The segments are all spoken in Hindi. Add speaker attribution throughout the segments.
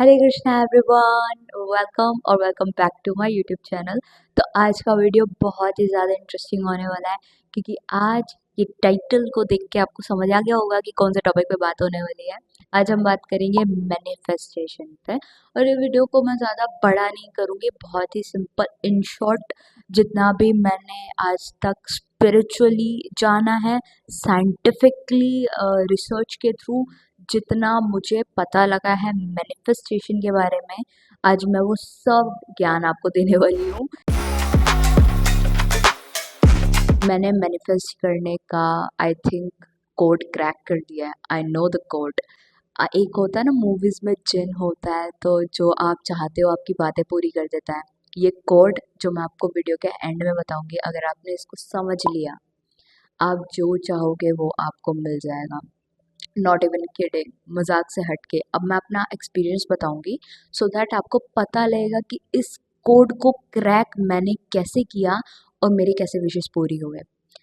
Speaker 1: Hare Krishna everyone, welcome back to my YouTube channel. तो आज का वीडियो बहुत ही ज़्यादा इंटरेस्टिंग होने वाला है क्योंकि आज ये टाइटल को देख के आपको समझ आ गया होगा कि कौन से टॉपिक पे बात होने वाली है। आज हम बात करेंगे मैनिफेस्टेशन पे। और ये वीडियो को मैं ज़्यादा बड़ा नहीं करूँगी, बहुत ही सिंपल इन शॉर्ट जितना भी मैंने आज तक स्पिरिचुअली जाना है, साइंटिफिकली रिसर्च के थ्रू जितना मुझे पता लगा है मैनिफेस्टेशन के बारे में, आज मैं वो सब ज्ञान आपको देने वाली हूँ। मैंने मैनिफेस्ट करने का आई थिंक कोड क्रैक कर दिया है। I know the code. एक होता है ना मूवीज में जिन होता है तो जो आप चाहते हो आपकी बातें पूरी कर देता है। ये कोड जो मैं आपको वीडियो के एंड में बताऊंगी, अगर आपने इसको समझ लिया, आप जो चाहोगे वो आपको मिल जाएगा। नॉट इवन किडिंग, मजाक से हट के अब मैं अपना एक्सपीरियंस बताऊंगी सो दैट आपको पता लगेगा कि इस कोड को क्रैक मैंने कैसे किया और मेरी कैसे विशेष पूरी हुए।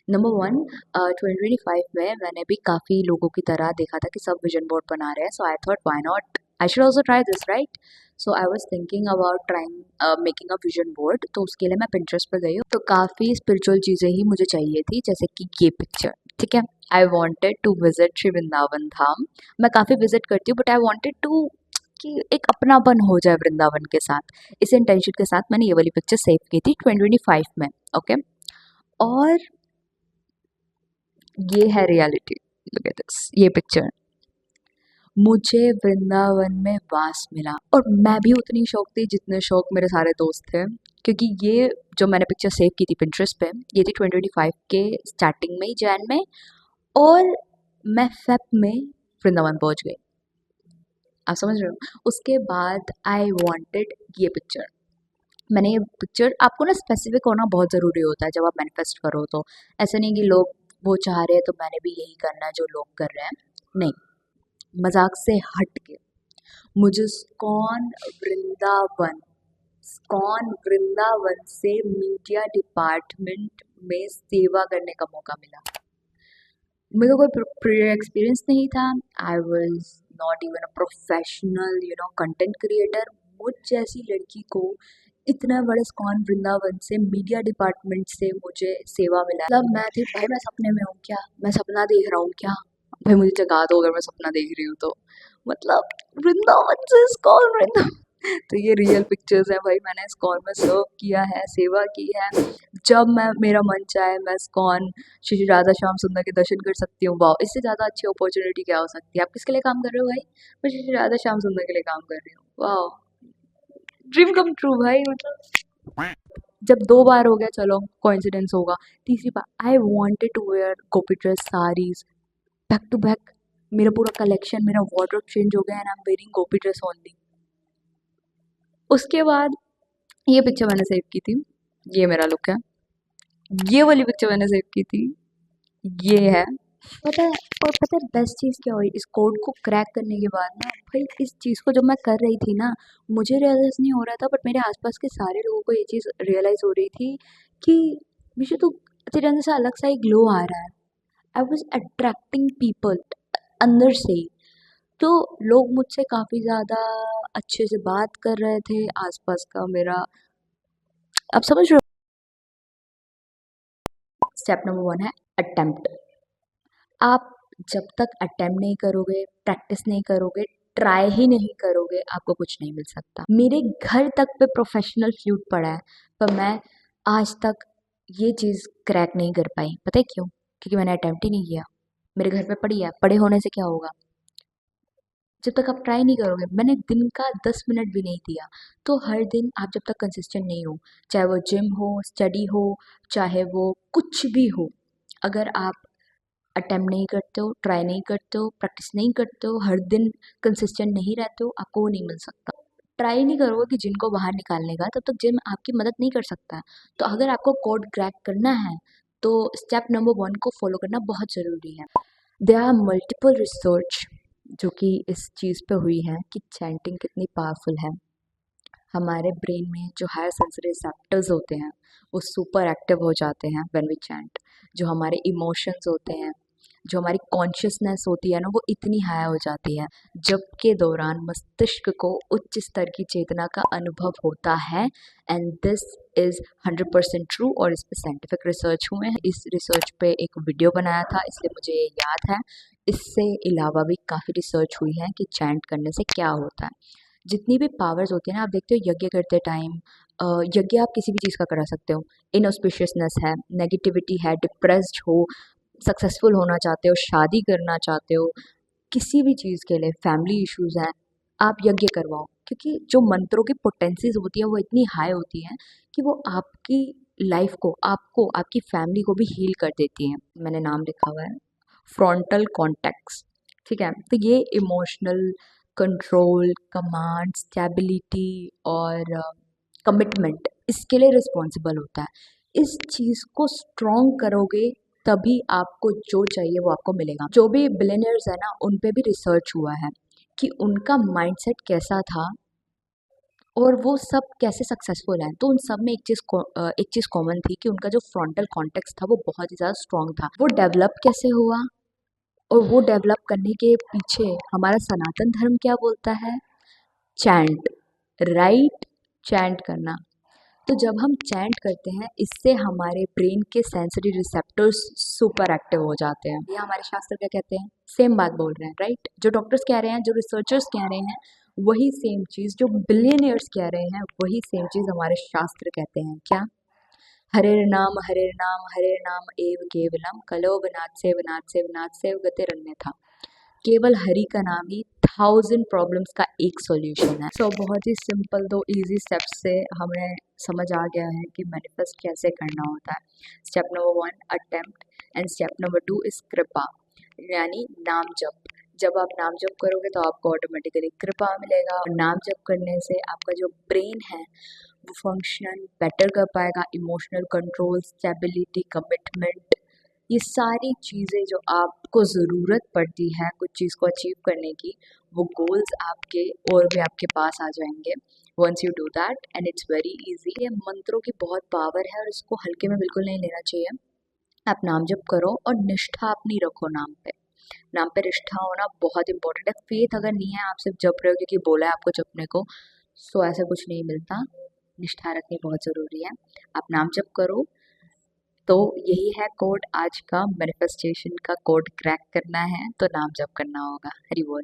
Speaker 1: नंबर वन, 2025 में मैंने भी काफ़ी लोगों की तरह देखा था कि सब विजन बोर्ड बना रहे हैं, so I thought why not, I should also try this, right. So I was thinking about trying making a vision board. तो उसके लिए मैं पिंटरेस्ट पे गई हूँ, तो काफ़ी स्पिरिचुअल चीज़ें ही मुझे चाहिए थी, जैसे कि ये पिक्चर। ठीक है, I wanted to visit Shri Vrindavan Dham. मैं काफ़ी विजिट करती हूँ बट आई वॉन्टेड टू कि एक अपनापन हो जाए वृंदावन के साथ। इस इंटेंशन के साथ मैंने ये वाली पिक्चर सेव की थी 2025 में। ओके, और ये है रियलिटी। लुक एट दिस, ये पिक्चर। मुझे वृंदावन में वास मिला और मैं भी उतनी शौक थी जितने शौक मेरे सारे दोस्त थे, क्योंकि ये जो मैंने पिक्चर सेव की थी पिंटरेस्ट पे, ये थी 2025 के स्टार्टिंग में ही, जैन में। और मैं फेब में वृंदावन पहुंच गई। आप समझ रहे हो। उसके बाद आई वांटेड ये पिक्चर। मैंने ये पिक्चर, आपको ना स्पेसिफिक होना बहुत ज़रूरी होता है जब आप मैनिफेस्ट करो। तो ऐसा नहीं कि लोग वो चाह रहे हैं तो मैंने भी यही करना है जो लोग कर रहे हैं। नहीं, मजाक से हट के मुझे स्कॉन वृंदावन से मीडिया डिपार्टमेंट में सेवा करने का मौका मिला। मेरे को कोई प्रियर एक्सपीरियंस नहीं था। I was not even a professional content creator. मुझ जैसी लड़की को इतना बड़े स्कॉन वृंदावन से मीडिया डिपार्टमेंट से मुझे सेवा मिला। मतलब मैं थी भाई, मैं सपने में हूँ क्या, मैं सपना देख रहा हूँ क्या, भाई मुझे जगा दो अगर मैं सपना देख रही हूँ तो। मतलब वृंदावन से स्कॉन वृंदावन तो ये रियल पिक्चर्स हैं भाई। मैंने स्कॉन में सर्व किया है, सेवा की है। जब मैं मेरा मन चाहे मैं स्कॉन श्री राधा श्याम सुंदर के दर्शन कर सकती हूँ। वाह, इससे ज़्यादा अच्छी अपॉर्चुनिटी क्या हो सकती है। आप किसके लिए काम कर रहे हो भाई? मैं श्री राधा श्याम सुंदर के लिए काम कर रही हूँ। वाह, ड्रीम कम ट्रू भाई। मतलब जब दो बार हो गया, चलो कोइंसिडेंस होगा। तीसरी बार I wanted to wear Gopi dress saris back to back. मेरा पूरा कलेक्शन, मेरा वार्डरोब चेंज हो गया and I am wearing Gopi dress only. उसके बाद ये पिक्चर मैंने सेव की थी, ये मेरा लुक है। ये वाली पिक्चर मैंने सेव की थी, ये है। पता है, और पता है बेस्ट चीज़ क्या हुई इस कोड को क्रैक करने के बाद ना भाई, इस चीज़ को जब मैं कर रही थी ना, मुझे रियलाइज़ नहीं हो रहा था बट मेरे आसपास के सारे लोगों को ये चीज़ रियलाइज़ हो रही थी कि मुझे तो तेरे अंदर से अलग सा एक ग्लो आ रहा है। आई वॉज अट्रैक्टिंग पीपल अंदर से ही। तो लोग मुझसे काफ़ी ज़्यादा अच्छे से बात कर रहे थे, आसपास का मेरा, आप समझ रहे हो। स्टेप नंबर वन है अटेम्प्ट। आप जब तक अटेम्प्ट नहीं करोगे, प्रैक्टिस नहीं करोगे, ट्राई ही नहीं करोगे, आपको कुछ नहीं मिल सकता। मेरे घर तक पे प्रोफेशनल फ्लूट पड़ा है पर मैं आज तक ये चीज़ क्रैक नहीं कर पाई। पता है क्यों? क्योंकि मैंने अटेम्प्ट ही नहीं किया। मेरे घर पे पड़ी है, पड़े होने से क्या होगा? जब तक आप ट्राई नहीं करोगे, मैंने दिन का 10 मिनट भी नहीं दिया। तो हर दिन आप जब तक कंसिस्टेंट नहीं हो, चाहे वो जिम हो, स्टडी हो, चाहे वो कुछ भी हो, अगर आप अटेम्प्ट नहीं करते हो, ट्राई नहीं करते हो, प्रैक्टिस नहीं करते हो, हर दिन कंसिस्टेंट नहीं रहते हो, आपको वो नहीं मिल सकता। ट्राई नहीं करोगे कि जिन को बाहर निकालने का, तब तक जिम आपकी मदद नहीं कर सकता। तो अगर आपको कोड क्रैक करना है तो स्टेप नंबर वन को फॉलो करना बहुत ज़रूरी है। देयर आर मल्टीपल रिसर्च जो कि इस चीज़ पे हुई है कि चैंटिंग कितनी पावरफुल है। हमारे ब्रेन में जो हायर सेंसरी रिसेप्टर्स होते हैं वो सुपर एक्टिव हो जाते हैं व्हेन वी चैंट। जो हमारे इमोशंस होते हैं, जो हमारी कॉन्शियसनेस होती है ना वो इतनी हाई हो जाती है जब के दौरान मस्तिष्क को उच्च स्तर की चेतना का अनुभव होता है। एंड दिस इज़ 100% ट्रू और इस पे साइंटिफिक रिसर्च हुए हैं। इस रिसर्च पे एक वीडियो बनाया था इसलिए मुझे ये याद है। इससे अलावा भी काफ़ी रिसर्च हुई है कि चैंट करने से क्या होता है। जितनी भी पावर्स होती है ना, आप देखते हो यज्ञ करते टाइम, यज्ञ आप किसी भी चीज़ का करा सकते हो। इनऑस्पिशियसनेस है, नेगेटिविटी है, डिप्रेस्ड हो, सक्सेसफुल होना चाहते हो, शादी करना चाहते हो, किसी भी चीज़ के लिए, फैमिली इश्यूज़ हैं, आप यज्ञ करवाओ। क्योंकि जो मंत्रों की पोटेंसीज़ होती है वो इतनी हाई होती हैं कि वो आपकी लाइफ को, आपको, आपकी फैमिली को भी हील कर देती हैं। मैंने नाम लिखा हुआ है, फ्रंटल कॉर्टेक्स। ठीक है? तो ये इमोशनल कंट्रोल, कमांड, स्टेबिलिटी और कमिटमेंट इसके लिए रिस्पॉन्सिबल होता है। इस चीज़ को स्ट्रॉन्ग करोगे तभी आपको जो चाहिए वो आपको मिलेगा। जो भी बिलियनियर्स है ना उन पे भी रिसर्च हुआ है कि उनका माइंडसेट कैसा था और वो सब कैसे सक्सेसफुल हैं। तो उन सब में एक चीज़ कॉमन थी कि उनका जो फ्रंटल कॉर्टेक्स था वो बहुत ही ज़्यादा स्ट्रॉन्ग था। वो डेवलप कैसे हुआ और वो डेवलप करने के पीछे हमारा सनातन धर्म क्या बोलता है? Chant, right? चैंट करना। तो जब हम चैंट करते हैं इससे हमारे ब्रेन के सेंसरी रिसेप्टर्स सुपर एक्टिव हो जाते हैं। ये हमारे शास्त्र क्या कहते हैं? सेम बात बोल रहे हैं, राइट? जो डॉक्टर्स कह रहे हैं, जो रिसर्चर्स कह रहे हैं, वही सेम चीज़ जो बिलियनियर्स कह रहे हैं, वही सेम चीज़ हमारे शास्त्र कहते हैं। क्या? हरे नाम एव केवलम कलो वनात् सेव गतिरन्यथा। केवल हरि का नाम ही 1000 प्रॉब्लम्स का एक सॉल्यूशन है। सो बहुत ही सिंपल दो इजी स्टेप्स से हमें समझ आ गया है कि मैनिफेस्ट कैसे करना होता है। Step number 1 attempt and step number 2 is कृपा, यानी नाम जप। जब आप नाम जप करोगे तो आपको ऑटोमेटिकली कृपा मिलेगा और नाम जप करने से आपका जो ब्रेन है वो फंक्शन बेटर कर पाएगा। इमोशनल कंट्रोल, स्टेबिलिटी, कमिटमेंट, ये सारी चीज़ें जो आपको ज़रूरत पड़ती है कुछ चीज़ को अचीव करने की, वो गोल्स आपके और भी आपके पास आ जाएंगे once you do that. And it's very easy. ये मंत्रों की बहुत पावर है और इसको हल्के में बिल्कुल नहीं लेना चाहिए। आप नाम जप करो और निष्ठा अपनी रखो नाम पे। नाम पे निष्ठा होना बहुत इंपॉर्टेंट है। फेथ अगर नहीं है, आप सिर्फ जप रहे हो क्योंकि बोला है आपको जपने को, सो ऐसा कुछ नहीं मिलता। निष्ठा रखनी बहुत ज़रूरी है। आप नाम जप करो। तो यही है कोड आज का, मैनिफेस्टेशन का कोड क्रैक करना है तो नाम जप करना होगा। हरि बोल।